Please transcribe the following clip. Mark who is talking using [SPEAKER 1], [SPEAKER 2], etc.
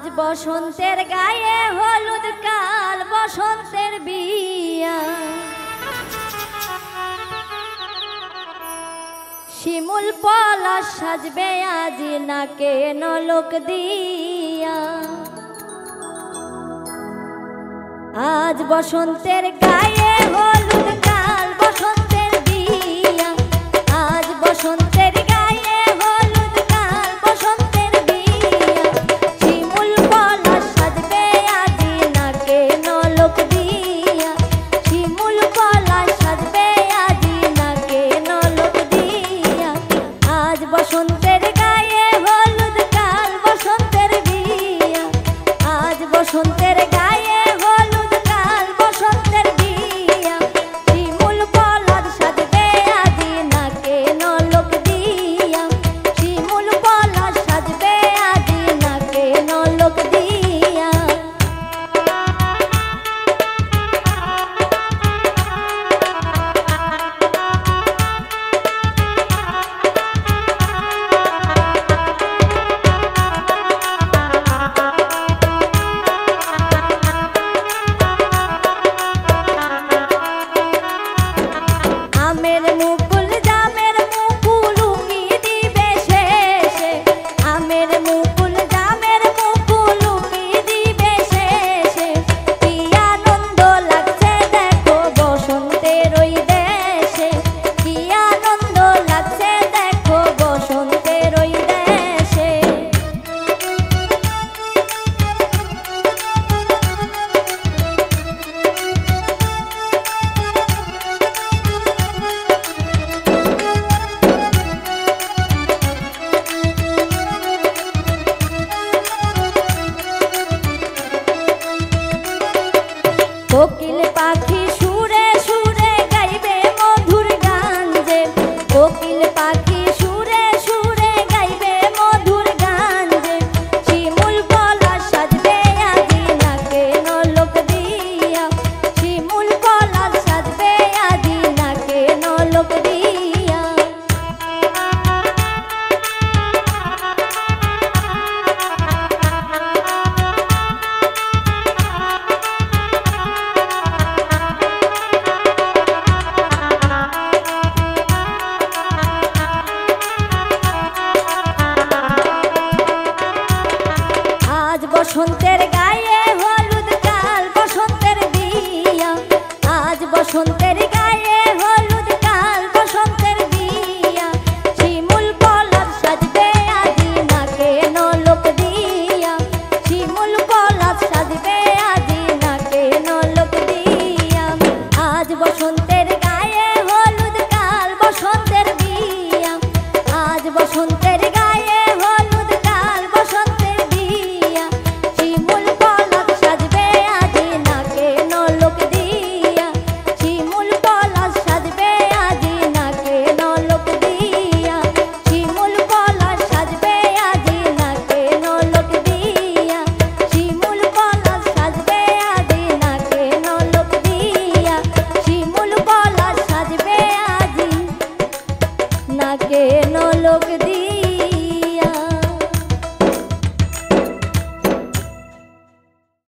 [SPEAKER 1] আজ বসন্তের গায়ে হলুদ, কাল বসন্তের বিয়া। শিমুল পলাশ সাজবে আজ নাকে নলক দিয়া। আজ বসন্তের গায়ে হলুদ, কাল বসন্তের বিয়া। আজ বসন্তের গায়ে হলুদ, কাল বসন্তের বিয়া। শিমুল পলাশ সাজবে আজ নাকে নলক দিয়া। শিমুল পলাশ সাজবে আজ নাকে নলক দিয়া। আজ বসন্তের গায়ে হলুদ, কাল বসন্তের বিয়া। আজ বসন্তের গায়ে হলুদ, কাল বসন্তের বিয়া। শিমুল পলাশ সাজবে আজ নাকে নলক দিয়া। শিমুল পলাশ সাজবে আজ নাকে নলক দিয়া। আমের মুকুল জামের মুকুল উকি দিবে শেষে। আমের মুকুল জামের মুকুল উকি দিবে শেষে। কি আনন্দ লাগছে দেখো বসন্তের ওই দেশে। কি আনন্দ লাগছে দেখো বসন্তের ওই দেশে। কোকিল পাখি সুরে সুরে গাইবে মধুর গান যে। কোকিল পাখি সুরে সুরে গাইবে মধুর গান যে। শিমুল পলাশ সাজবে আজ নাকে নলক দিয়া। শিমুল পলাশ সাজবে আজ নাকে নলক দিয়া। আজ বসন্তের গায়ে হলুদ, কাল বসন্তের বিয়া। আজ বসন্ত